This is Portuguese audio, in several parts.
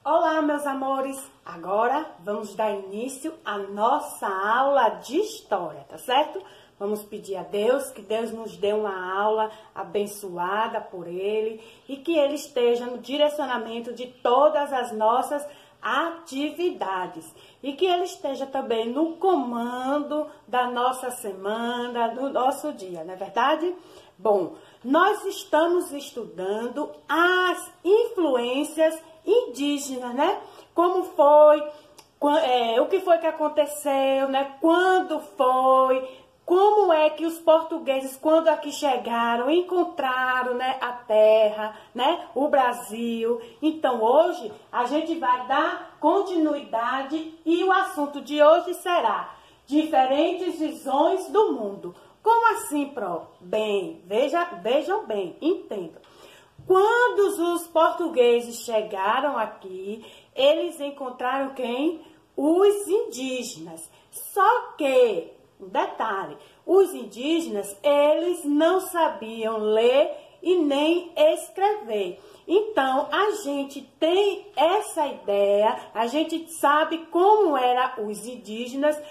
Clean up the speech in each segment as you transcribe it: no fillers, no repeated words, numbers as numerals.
Olá, meus amores! Agora vamos dar início à nossa aula de história, tá certo? Vamos pedir a Deus que Deus nos dê uma aula abençoada por Ele e que Ele esteja no direcionamento de todas as nossas atividades e que Ele esteja também no comando da nossa semana, do nosso dia, não é verdade? Bom, nós estamos estudando as influências indígenas, né? Como foi, o que foi que aconteceu, né? Quando foi, como é que os portugueses, quando aqui chegaram, encontraram, né, a terra, né, o Brasil. Então, hoje, a gente vai dar continuidade e o assunto de hoje será diferentes visões do mundo. Como assim, Pro? Bem, vejam bem, entendam. Quando os portugueses chegaram aqui, eles encontraram quem? Os indígenas. Só que, um detalhe, os indígenas, eles não sabiam ler e nem escrever. Então, a gente tem essa ideia, a gente sabe como eram os indígenas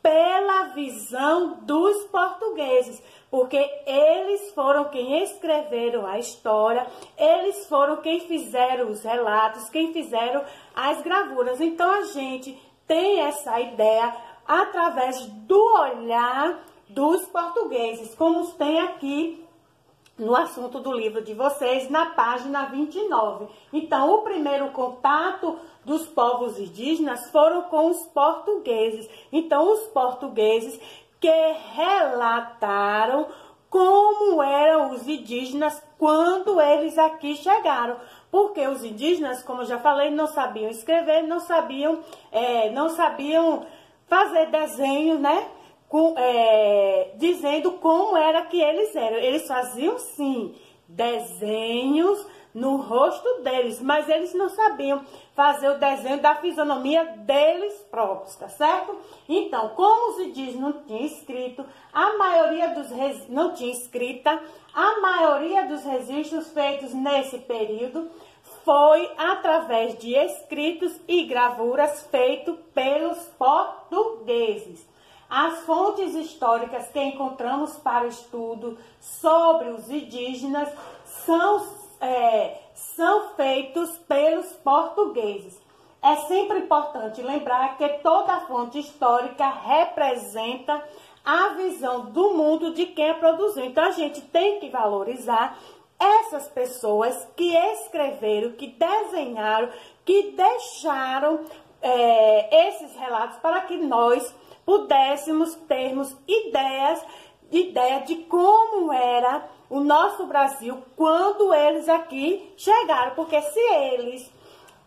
pela visão dos portugueses, porque eles foram quem escreveram a história, eles foram quem fizeram os relatos, quem fizeram as gravuras. Então, a gente tem essa ideia através do olhar dos portugueses, como tem aqui no assunto do livro de vocês, na página 29. Então, o primeiro contato dos povos indígenas foram com os portugueses. Então, os portugueses que relataram como eram os indígenas quando eles aqui chegaram. Porque os indígenas, como eu já falei, não sabiam escrever, não sabiam fazer desenho, né? Dizendo como era que eles eram. Eles faziam, sim, desenhos no rosto deles, mas eles não sabiam fazer o desenho da fisionomia deles próprios, tá certo? Então, como os indígenas não tinham escrito, a maioria dos registros feitos nesse período foi através de escritos e gravuras feitos pelos portugueses. As fontes históricas que encontramos para o estudo sobre os indígenas são feitos pelos portugueses. É sempre importante lembrar que toda fonte histórica representa a visão do mundo de quem a produziu. Então, a gente tem que valorizar essas pessoas que escreveram, que desenharam, que deixaram esses relatos para que nós pudéssemos termos ideia de como era o nosso Brasil quando eles aqui chegaram. Porque se eles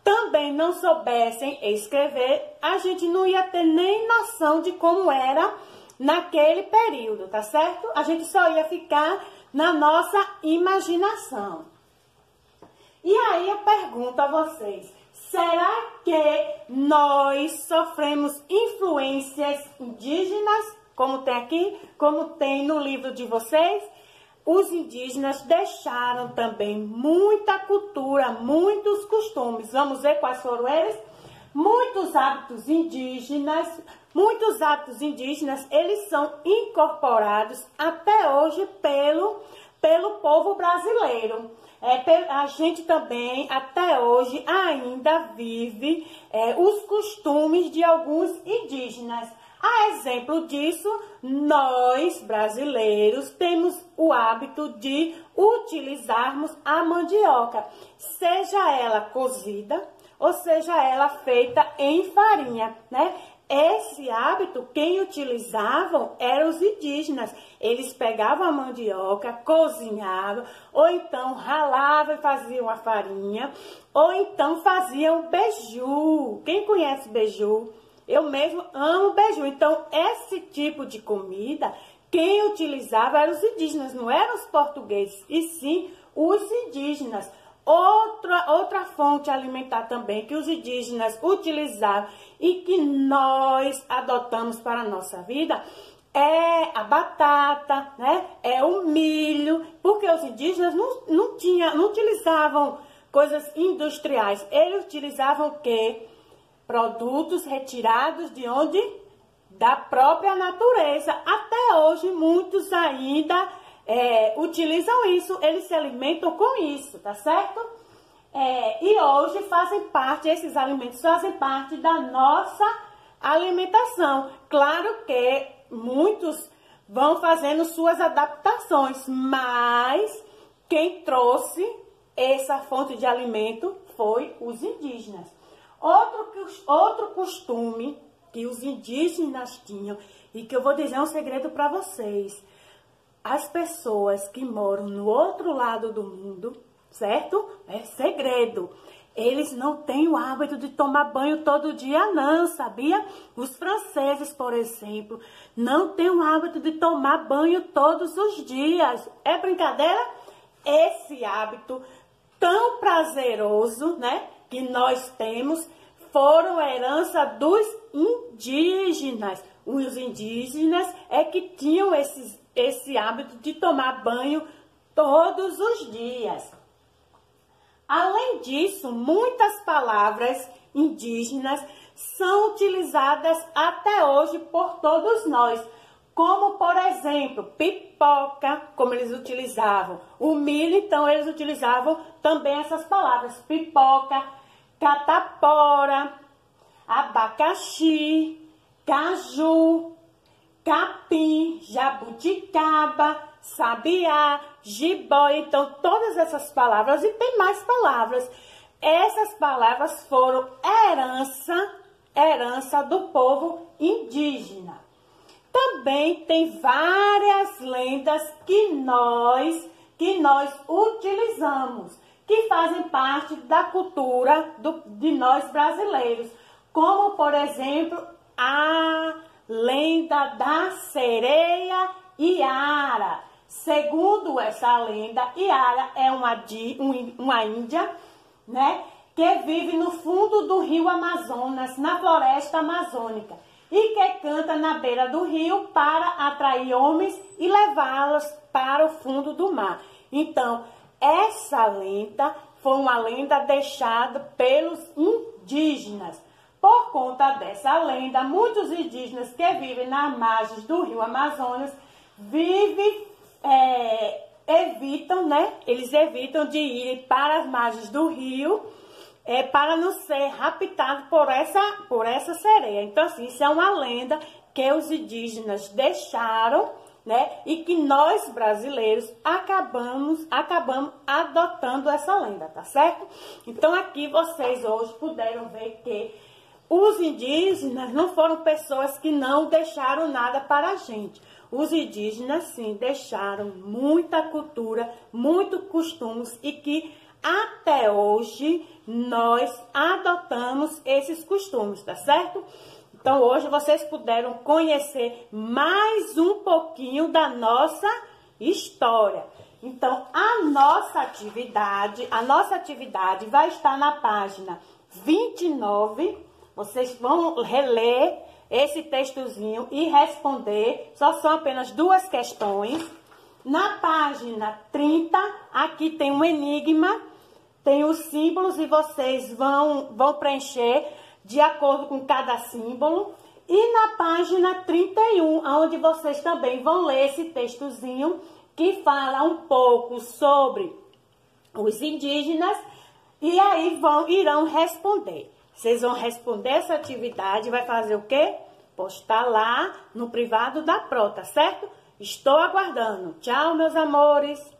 também não soubessem escrever, a gente não ia ter nem noção de como era naquele período, tá certo? A gente só ia ficar na nossa imaginação. E aí eu pergunto a vocês, será que nós sofremos influências indígenas, como tem aqui, como tem no livro de vocês? Os indígenas deixaram também muita cultura, muitos costumes. Vamos ver quais foram eles? Muitos hábitos indígenas, eles são incorporados até hoje pelo povo brasileiro. A gente também, até hoje, ainda vive os costumes de alguns indígenas. A exemplo disso, nós, brasileiros, temos o hábito de utilizarmos a mandioca, seja ela cozida ou seja ela feita em farinha, né? Esse hábito, quem utilizavam eram os indígenas. Eles pegavam a mandioca, cozinhavam, ou então ralavam e faziam a farinha, ou então faziam beiju. Quem conhece beiju? Eu mesmo amo beiju. Então, esse tipo de comida, quem utilizava eram os indígenas, não eram os portugueses, e sim os indígenas. Outra fonte alimentar também que os indígenas utilizavam e que nós adotamos para a nossa vida é a batata, né? É o milho, porque os indígenas não utilizavam coisas industriais. Eles utilizavam o quê? Produtos retirados de onde? Da própria natureza. Até hoje, muitos ainda utilizam isso, eles se alimentam com isso, tá certo? E hoje esses alimentos fazem parte da nossa alimentação. Claro que muitos vão fazendo suas adaptações, mas quem trouxe essa fonte de alimento foi os indígenas. Outro costume que os indígenas tinham, e que eu vou dizer um segredo para vocês. As pessoas que moram no outro lado do mundo, certo? É segredo. Eles não têm o hábito de tomar banho todo dia, não, sabia? Os franceses, por exemplo, não têm o hábito de tomar banho todos os dias. É brincadeira? Esse hábito tão prazeroso, né, que nós temos, foram herança dos indígenas. Os indígenas é que tinham esse hábito de tomar banho todos os dias. Além disso, muitas palavras indígenas são utilizadas até hoje por todos nós, como, por exemplo, pipoca, como eles utilizavam. O milho, então, eles utilizavam também essas palavras, pipoca, catapora, abacaxi, caju, capim, jabuticaba, sabiá, jiboia. Então, todas essas palavras, e tem mais palavras. Essas palavras foram herança do povo indígena. Também tem várias lendas que nós utilizamos, que fazem parte da cultura de nós brasileiros. Como, por exemplo, a lenda da sereia Iara. Segundo essa lenda, Iara é uma índia, né, que vive no fundo do rio Amazonas, na floresta amazônica, e que canta na beira do rio para atrair homens e levá-los para o fundo do mar. Então, essa lenda foi uma lenda deixada pelos indígenas. Por conta dessa lenda, muitos indígenas que vivem nas margens do rio Amazonas evitam, né? Eles evitam de ir para as margens do rio para não ser raptado por essa sereia. Então, assim, isso é uma lenda que os indígenas deixaram, né? E que nós, brasileiros, acabamos adotando essa lenda, tá certo? Então, aqui vocês hoje puderam ver que os indígenas não foram pessoas que não deixaram nada para a gente. Os indígenas, sim, deixaram muita cultura, muitos costumes e que até hoje nós adotamos esses costumes, tá certo? Então, hoje vocês puderam conhecer mais um pouquinho da nossa história. Então, a nossa atividade vai estar na página 29. Vocês vão reler esse textozinho e responder. Só são apenas 2 questões. Na página 30, aqui tem um enigma, tem os símbolos e vocês vão preencher de acordo com cada símbolo. E na página 31, onde vocês também vão ler esse textozinho que fala um pouco sobre os indígenas e aí irão responder. Vocês vão responder essa atividade, vai fazer o quê? Postar lá no privado da Pro, tá certo? Estou aguardando. Tchau, meus amores!